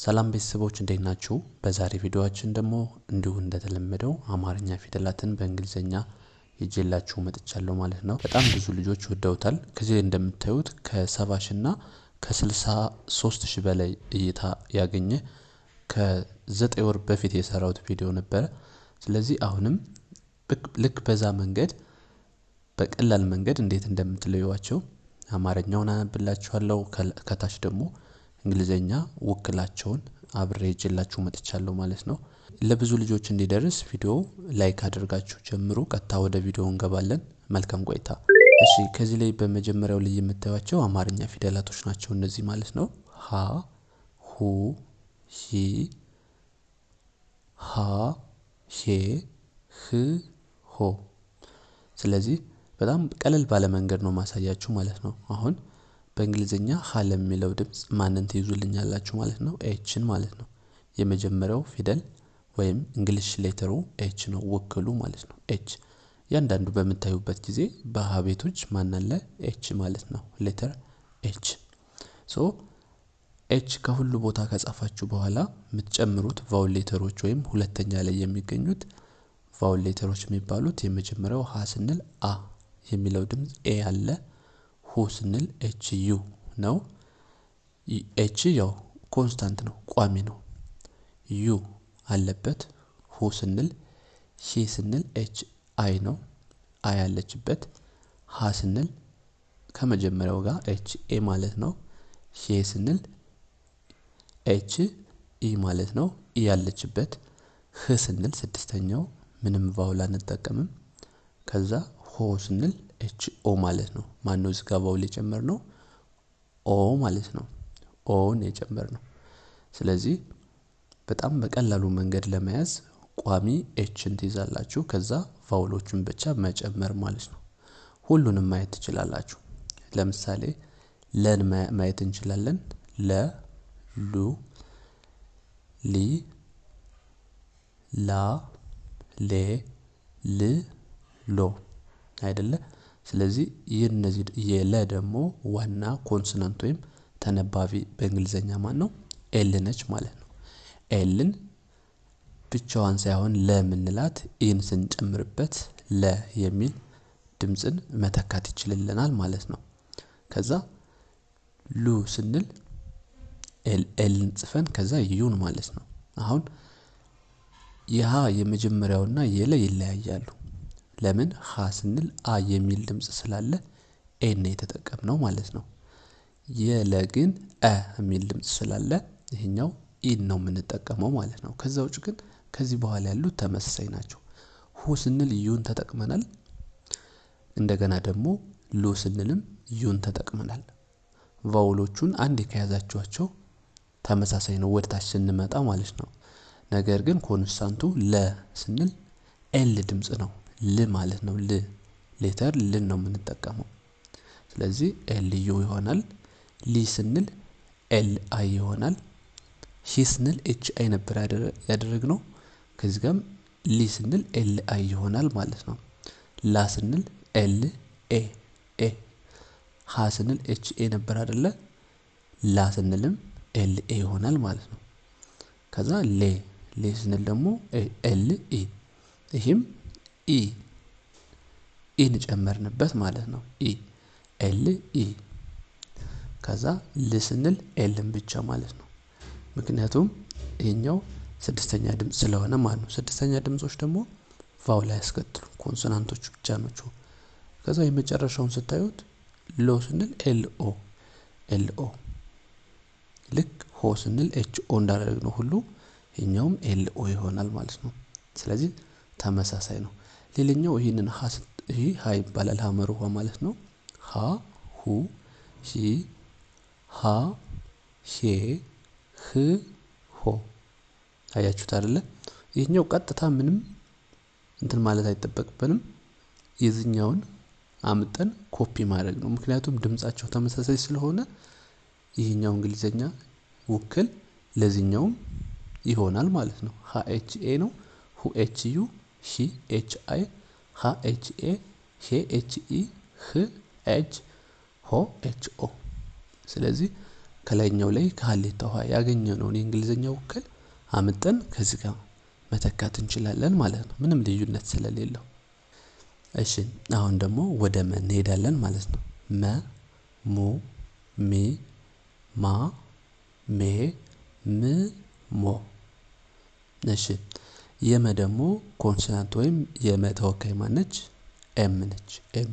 ሰላም ቤተሰቦች እንዴት ናችሁ? በዛሬ ቪዲዮአችን ደግሞ እንዲሁ እንደተለመደው አማርኛ ፊደላትን በእንግሊዘኛ ይዤላችሁ መጥቻለሁ ማለት ነው። በጣም ብዙ ልጆች ወደውታል። ከዚህ እንደምታዩት ከ70 እና ከ63000 በላይ እይታ ያገኘ ከ9 ወር በፊት የሰራሁት ቪዲዮ ነበር። ስለዚህ አሁንም ልክ በዛ መንገድ በቀላል መንገድ እንዴት እንደምትለዩዋቸው አማርኛውን አነብላችኋለሁ። ከታች ደግሞ እንግሊዘኛ ወክላቸውን አብሬ ይዤላችሁ መጥቻለሁ ማለት ነው። ለብዙ ልጆች እንዲደርስ ቪዲዮ ላይክ አድርጋችሁ ጀምሩ። ቀጥታ ወደ ቪዲዮ እንገባለን። መልካም ቆይታ። እሺ ከዚህ ላይ በመጀመሪያው ላይ የምታዩዋቸው አማርኛ ፊደላቶች ናቸው እነዚህ ማለት ነው። ሀ ሁ ሂ ሃ ሄ ህ ሆ። ስለዚህ በጣም ቀለል ባለ መንገድ ነው ማሳያችሁ ማለት ነው። አሁን በእንግሊዘኛ ሀ ለሚለው ድምጽ ማንን ትይዙልኛላችሁ ማለት ነው? ኤችን ማለት ነው። የመጀመሪያው ፊደል ወይም እንግሊሽ ሌተሩ ኤች ነው ወክሉ ማለት ነው። ኤች ያንዳንዱ በመታዩበት ጊዜ በሀ ቤቶች ማን አለ? ኤች ማለት ነው። ሌተር ኤች ሶ ኤች ከሁሉ ቦታ ከጻፋችሁ በኋላ የምትጨምሩት ቫውል ሌተሮች ወይም ሁለተኛ ላይ የሚገኙት ቫውል ሌተሮች የሚባሉት የመጀመሪያው ሀ ስንል አ የሚለው ድምጽ ኤ አለ። ሁ ስንል ኤች ዩ ነው። ኤች ያው ኮንስታንት ነው ቋሚ ነው። ዩ አለበት። ሁ ስንል ሂ ስንል ኤች አይ ነው አይ ያለችበት። ሃ ስንል ከመጀመሪያው ጋር ኤች ኤ ማለት ነው። ሄ ስንል ኤች ኢ ማለት ነው ኢ ያለችበት። ህ ስንል ስድስተኛው ምንም ቫውል አንጠቀምም። ከዛ ሆ ስንል ኤች ኦ ማለት ነው። ማን ነው እዚህ ጋር ቫውል የጨመርነው? ኦ ማለት ነው። ኦን የጨመርነው። ስለዚህ በጣም በቀላሉ መንገድ ለመያዝ ቋሚ ኤችን ትይዛላችሁ። ከዛ ቫውሎቹን ብቻ መጨመር ማለት ነው። ሁሉንም ማየት ትችላላችሁ። ለምሳሌ ለን ማየት እንችላለን። ለ ሉ ሊ ላ ሌ ል ሎ አይደለ? ስለዚህ የነዚህ የለ ደግሞ ዋና ኮንሶናንት ወይም ተነባቢ በእንግሊዘኛ ማን ነው? ኤል ነች ማለት ነው። ኤልን ብቻዋን ሳይሆን ለምንላት ኢን ስንጨምርበት ለ የሚል ድምጽን መተካት ይችላልናል ማለት ነው። ከዛ ሉ ስንል ኤልን ጽፈን ከዛ ዩን ማለት ነው። አሁን የሃ የመጀመሪያውና የለ ይለያያሉ። ለምን? ሃ ስንል አ የሚል ድምጽ ስላለ ኤን የተጠቀምነው ማለት ነው። የለ ግን አ የሚል ድምጽ ስላለ ይሄኛው ኢን ነው የምንጠቀመው ማለት ነው። ከዛ ውጭ ግን ከዚህ በኋላ ያሉት ተመሳሳይ ናቸው። ሁ ስንል ዩን ተጠቅመናል። እንደገና ደግሞ ሉ ስንልም ዩን ተጠቅመናል። ቫውሎቹን አንድ ከያዛችኋቸው ተመሳሳይ ነው ወደታች ስንመጣ ማለት ነው። ነገር ግን ኮንስታንቱ ለ ስንል ኤል ድምጽ ነው። ል ማለት ነው። ል ሌተር ል ነው የምንጠቀመው። ስለዚህ ኤል ዩ ይሆናል። ሊ ስንል ኤል አይ ይሆናል። ሂ ስንል ኤች አይ ነበር ያደረግነው። ከዚህ ጋርም ሊ ስንል ኤል አይ ይሆናል ማለት ነው። ላ ስንል ኤል ኤ ኤ። ሃ ስንል ኤች ኤ ነበር አይደለ? ላ ስንልም ኤል ኤ ይሆናል ማለት ነው። ከዛ ሌ ስንል ደግሞ ኤል ኢ። ይሄም ኢ ኢን ጨመርንበት ማለት ነው። ኢ ኤል ኢ። ከዛ ል ስንል ኤልን ብቻ ማለት ነው። ምክንያቱም ይሄኛው ስድስተኛ ድምጽ ስለሆነ ማለት ነው። ስድስተኛ ድምጾች ደግሞ ቫውል አያስከትሉም ኮንሶናንቶች ብቻ ናቸው። ከዛ የመጨረሻውን ስታዩት ሎ ስንል ኤል ኦ ልክ ሆ ስንል ኤች ኦ እንዳደረግነው ሁሉ ይሄኛውም ኤል ኦ ይሆናል ማለት ነው። ስለዚህ ተመሳሳይ ነው። ሌላኛው ይሄንን ይሄ ሃ ይባላል። ሐመሩ ሆ ማለት ነው። ሃ ሁ ሂ ሃ ሄ ህ ሆ። አያችሁት አይደለ? ይሄኛው ቀጥታ ምንም እንትን ማለት አይጠበቅብንም። የዚህኛውን አምጠን ኮፒ ማድረግ ነው። ምክንያቱም ድምጻቸው ተመሳሳይ ስለሆነ ይሄኛው እንግሊዘኛ ውክል ለዚህኛውም ይሆናል ማለት ነው። ሃ ኤች ኤ ነው። ሁ ኤች ዩ ሂ ኤች አይ ሃ ኤች ኤ ሄ ኤች ኢ ህ ኤች ሆ ኤች ኦ። ስለዚህ ከላይኛው ላይ ከሀሌታ ውሃ ያገኘነውን የእንግሊዘኛ ውክል አምጠን ከዚህ ጋር መተካት እንችላለን ማለት ነው፣ ምንም ልዩነት ስለሌለው። እሺ አሁን ደግሞ ወደ መ እንሄዳለን ማለት ነው። መ፣ ሙ፣ ሚ፣ ማ፣ ሜ፣ ም፣ ሞ። እሺ የመ ደግሞ ኮንሶናንት ወይም የመ ተወካይ ማነች? ኤም ነች። ኤም።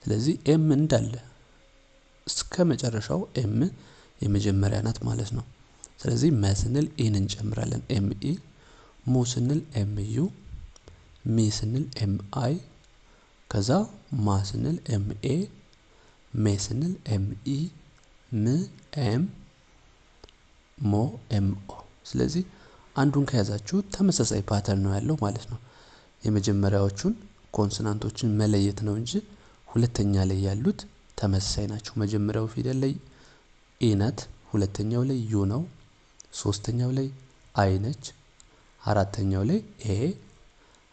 ስለዚህ ኤም እንዳለ እስከ መጨረሻው ኤም የመጀመሪያ ናት ማለት ነው። ስለዚህ መ ስንል ኢን እንጨምራለን፣ ኤም ኢ። ሙ ስንል ኤም ዩ። ሚ ስንል ኤም አይ። ከዛ ማ ስንል ኤም ኤ። ሜ ስንል ኤም ኢ። ም ኤም፣ ሞ ኤም ኦ። ስለዚህ አንዱን ከያዛችሁ ተመሳሳይ ፓተርን ነው ያለው ማለት ነው። የመጀመሪያዎቹን ኮንሶናንቶችን መለየት ነው እንጂ ሁለተኛ ላይ ያሉት ተመሳሳይ ናቸው። መጀመሪያው ፊደል ላይ ኢ ናት፣ ሁለተኛው ላይ ዩ ነው፣ ሶስተኛው ላይ አይ ነች፣ አራተኛው ላይ ኤ፣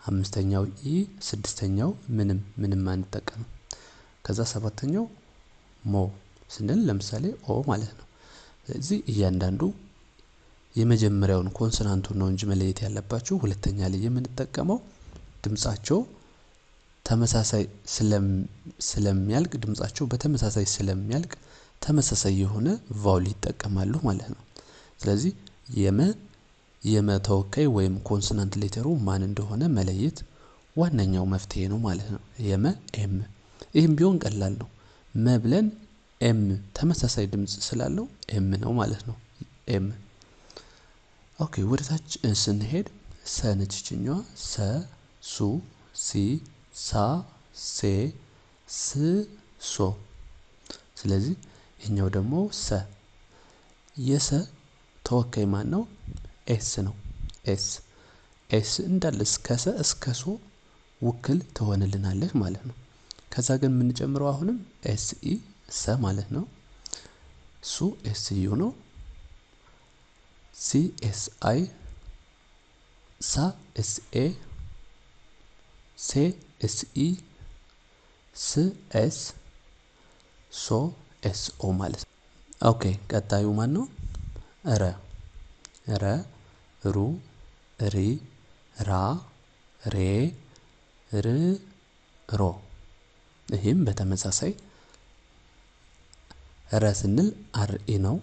አምስተኛው ኢ፣ ስድስተኛው ምንም አንጠቀምም። ከዛ ሰባተኛው ሞ ስንል ለምሳሌ ኦ ማለት ነው። ስለዚህ እያንዳንዱ የመጀመሪያውን ኮንሶናንቱን ነው እንጂ መለየት ያለባችሁ። ሁለተኛ ላይ የምንጠቀመው ድምጻቸው ተመሳሳይ ስለሚያልቅ ድምጻቸው በተመሳሳይ ስለሚያልቅ ተመሳሳይ የሆነ ቫውል ይጠቀማሉ ማለት ነው። ስለዚህ የመ ተወካይ ወይም ኮንሶናንት ሌተሩ ማን እንደሆነ መለየት ዋነኛው መፍትሄ ነው ማለት ነው። የመ ኤም። ይህም ቢሆን ቀላል ነው። መ ብለን ኤም ተመሳሳይ ድምጽ ስላለው ኤም ነው ማለት ነው። ኤም። ኦኬ ወደታች ስንሄድ ሰ ነች ይችኛዋ። ሰ፣ ሱ፣ ሲ፣ ሳ፣ ሴ፣ ስ፣ ሶ። ስለዚህ ይሄኛው ደግሞ ሰ። የሰ ተወካይ ማን ነው? ኤስ ነው። ኤስ እንዳለ እስከ ሰ እስከ ሶ ውክል ትሆንልናለች ማለት ነው። ከዛ ግን የምንጨምረው አሁንም ኤስ ኢ ሰ ማለት ነው። ሱ ኤስ ዩ ነው። ሲ ኤስ አይ፣ ሳ ኤስ ኤ፣ ሴ ኤስ ኢ፣ ስ ኤስ፣ ሶ ኤስ ኦ ማለት ነው። ኦኬ ቀጣዩ ማን ነው? ረ። ረ፣ ሩ፣ ሪ፣ ራ፣ ሬ፣ ር፣ ሮ። ይህም በተመሳሳይ ረ ስንል አር ኢ ነው።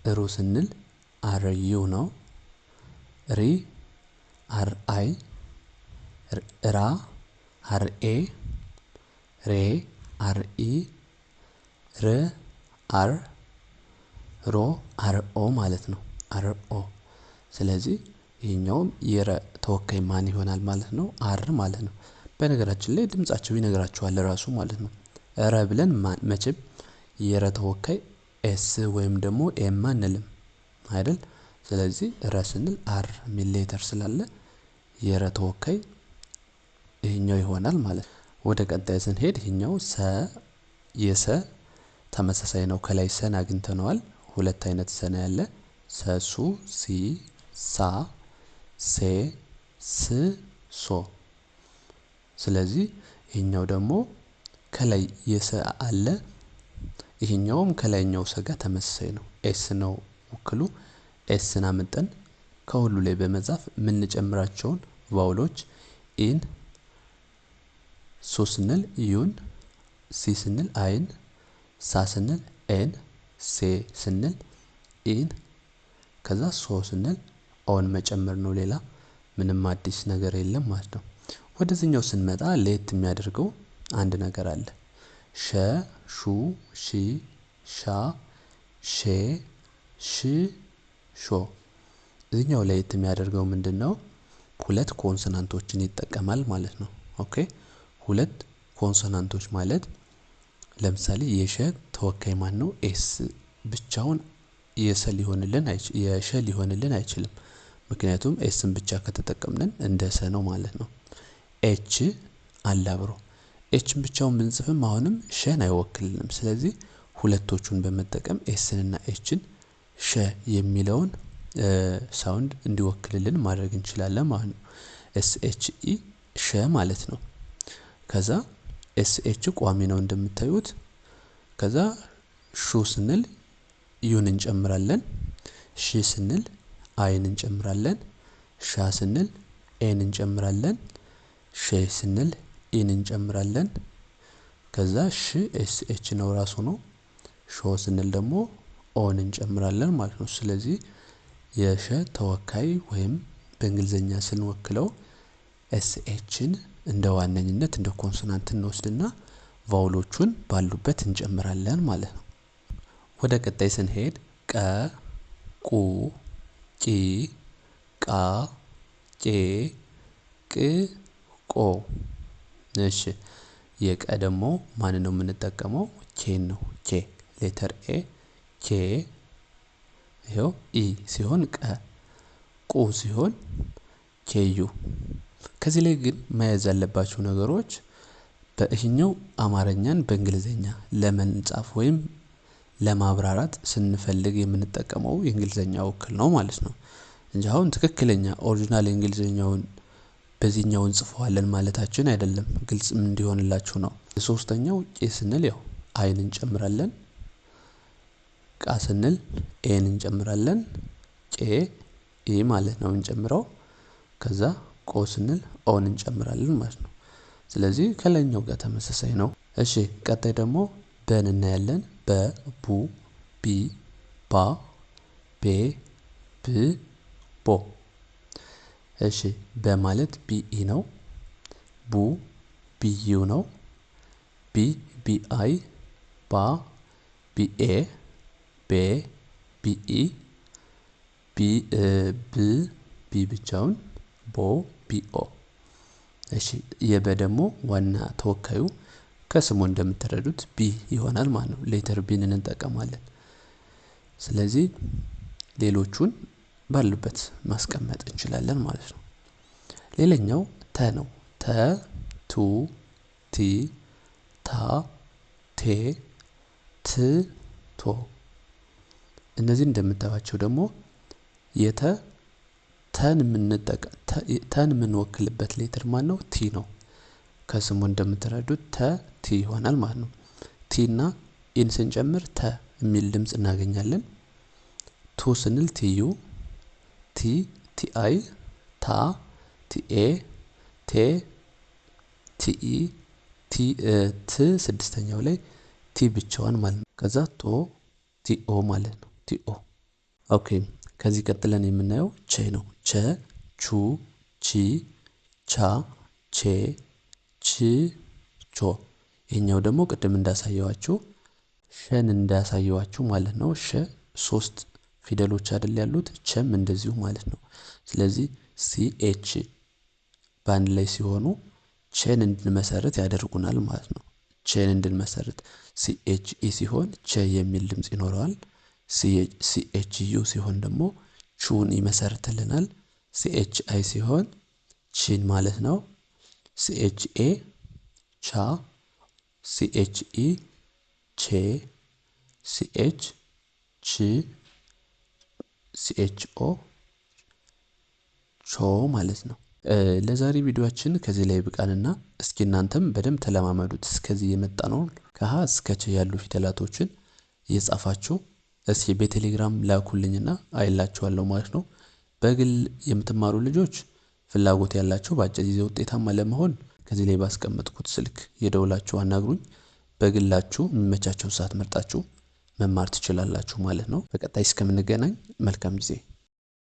ሩ ስንል አር ዩ ነው። ሪ አር አይ፣ ራ አር ኤ፣ ሬ አር ኢ፣ ር አር፣ ሮ አር ኦ ማለት ነው። አር ኦ። ስለዚህ ይሄኛውም የረ ተወካይ ማን ይሆናል ማለት ነው? አር ማለት ነው። በነገራችን ላይ ድምጻቸው ይነግራችኋል ራሱ ማለት ነው። ረ ብለን መቼም የረ ተወካይ ኤስ ወይም ደግሞ ኤም አንልም አይደል? ስለዚህ ረ ስንል አር ሚል ሌተር ስላለ የረ ተወካይ ይሄኛው ይሆናል ማለት ነው። ወደ ቀጣይ ስንሄድ ይሄኛው ሰ። የሰ ተመሳሳይ ነው። ከላይ ሰን አግኝተነዋል። ሁለት አይነት ሰ ነው ያለ። ሰሱ፣ ሲ፣ ሳ፣ ሴ፣ ስ፣ ሶ። ስለዚህ ይሄኛው ደግሞ ከላይ የሰ አለ። ይሄኛውም ከላይኛው ሰ ጋር ተመሳሳይ ነው። ኤስ ነው ውክሉ። ኤስን አምጠን ከሁሉ ላይ በመጻፍ የምንጨምራቸውን ቫውሎች ኢን፣ ሶ ስንል ዩን፣ ሲ ስንል አይን፣ ሳ ስንል ኤን፣ ሴ ስንል ኢን፣ ከዛ ሶ ስንል ኦን መጨመር ነው። ሌላ ምንም አዲስ ነገር የለም ማለት ነው። ወደዚህኛው ስንመጣ ለየት የሚያደርገው አንድ ነገር አለ። ሸ፣ ሹ፣ ሺ፣ ሻ፣ ሼ፣ ሽ፣ ሾ። እዚህኛው ለየት የሚያደርገው ምንድነው? ሁለት ኮንሶናንቶችን ይጠቀማል ማለት ነው። ኦኬ ሁለት ኮንሶናንቶች ማለት ለምሳሌ የሸ ተወካይ ማን ነው? ኤስ ብቻውን የሸ ሊሆንልን አይችልም። ምክንያቱም ኤስን ብቻ ከተጠቀምንን እንደ ሰ ነው ማለት ነው። ኤች አለ አብሮ። ኤችን ብቻውን ብንጽፍም አሁንም ሸን አይወክልንም። ስለዚህ ሁለቶቹን በመጠቀም ኤስን እና ኤችን ሸ የሚለውን ሳውንድ እንዲወክልልን ማድረግ እንችላለን ማለት ነው። ኤስ ኤች ኢ ሸ ማለት ነው። ከዛ ኤስ ኤች ቋሚ ነው እንደምታዩት። ከዛ ሹ ስንል ዩን እንጨምራለን። ሺ ስንል አይን እንጨምራለን። ሻ ስንል ኤን እንጨምራለን። ሼ ስንል ኢን እንጨምራለን። ከዛ ሽ ኤስ ኤች ነው ራሱ ነው። ሾ ስንል ደግሞ ኦን እንጨምራለን ማለት ነው። ስለዚህ የሸ ተወካይ ወይም በእንግሊዘኛ ስንወክለው ኤስ ኤችን እንደ ዋነኝነት እንደ ኮንሶናንት እንወስድና ቫውሎቹን ባሉበት እንጨምራለን ማለት ነው። ወደ ቀጣይ ስንሄድ ቀ፣ ቁ፣ ቂ፣ ቃ፣ ቄ፣ ቅ፣ ቆ። እሺ የቀ ደግሞ ማን ነው የምንጠቀመው? ኬን ነው። ኬ ሌተር ኤ ኬ። ይሄው ኢ ሲሆን ቀ፣ ቁ ሲሆን ኬዩ። ከዚህ ላይ ግን መያዝ ያለባቸው ነገሮች በእኛው አማርኛን በእንግሊዘኛ ለመጻፍ ወይም ለማብራራት ስንፈልግ የምንጠቀመው የእንግሊዘኛ ወክል ነው ማለት ነው እንጂ አሁን ትክክለኛ ኦሪጂናል የእንግሊዘኛውን በዚህኛው እንጽፈዋለን ማለታችን አይደለም። ግልጽም እንዲሆንላችሁ ነው። ሶስተኛው ቄ ስንል ያው አይን እንጨምራለን። ቃ ስንል ኤን እንጨምራለን። ቄ ኢ ማለት ነው እንጨምረው። ከዛ ቆ ስንል ኦን እንጨምራለን ማለት ነው። ስለዚህ ከላይኛው ጋር ተመሳሳይ ነው። እሺ ቀጣይ ደግሞ በን እናያለን። በ፣ ቡ፣ ቢ፣ ባ፣ ቤ፣ ብ፣ ቦ። እሺ በማለት ቢኢ ነው። ቡ ቢዩ ነው። ቢ ቢአይ፣ ባ ቢኤ፣ ቤ ቢኢ፣ ብ ቢ ብቻውን፣ ቦ ቢኦ። እሺ የበ ደግሞ ዋና ተወካዩ ከስሙ እንደምትረዱት ቢ ይሆናል ማለት ነው። ሌተር ቢን እንጠቀማለን። ስለዚህ ሌሎቹን ባሉበት ማስቀመጥ እንችላለን ማለት ነው። ሌላኛው ተ ነው። ተ፣ ቱ፣ ቲ፣ ታ፣ ቴ፣ ት፣ ቶ። እነዚህ እንደምታዩቸው ደግሞ ተን የምንወክልበት ሌተር ማን ነው? ቲ ነው። ከስሙ እንደምትረዱት ተ ቲ ይሆናል ማለት ነው። ቲ እና ኢን ስንጨምር ተ የሚል ድምጽ እናገኛለን። ቱ ስንል ቲዩ፣ ቲ ቲአይ፣ ታ ቲኤ፣ ቴ ቲኢ፣ ት ስድስተኛው ላይ ቲ ብቻዋን ማለት ነው። ከዛ ቶ ቲኦ ማለት ነው። ቲኦ። ኦኬ ከዚህ ቀጥለን የምናየው ቼ ነው። ቸ፣ ቹ፣ ቺ፣ ቻ፣ ቼ፣ ች፣ ቾ። ይሄኛው ደግሞ ቅድም እንዳሳየዋችሁ ሸን እንዳሳየዋችሁ ማለት ነው። ሸ 3 ፊደሎች አይደል ያሉት፣ ቸም እንደዚሁ ማለት ነው። ስለዚህ ሲኤች በአንድ ላይ ሲሆኑ ቼን እንድንመሰርት ያደርጉናል ማለት ነው። ቼን እንድንመሰርት ሲኤች ኢ ሲሆን ቼ የሚል ድምጽ ይኖረዋል። ሲኤች ዩ ሲሆን ደግሞ ቹን ይመሰርትልናል። ሲኤች አይ ሲሆን ቺን ማለት ነው። ሲኤች ኤ ቻ፣ ሲኤች ኢ ቼ፣ ሲኤች ች፣ ሲኤች ኦ ቾ ማለት ነው። ለዛሬ ቪዲዮአችን ከዚህ ላይ ብቃንና እስኪ እናንተም በደንብ ተለማመዱት። እስከዚህ የመጣ ነው ከሀ እስከ ቸ ያሉ ፊደላቶችን እየጻፋችሁ እስኪ በቴሌግራም ላኩልኝና አይላችኋለሁ ማለት ነው። በግል የምትማሩ ልጆች ፍላጎት ያላችሁ በአጭር ጊዜ ውጤታማ ለመሆን ከዚህ ላይ ባስቀመጥኩት ስልክ የደውላችሁ አናግሩኝ። በግላችሁ የሚመቻችሁ ሰዓት መርጣችሁ መማር ትችላላችሁ ማለት ነው። በቀጣይ እስከምንገናኝ መልካም ጊዜ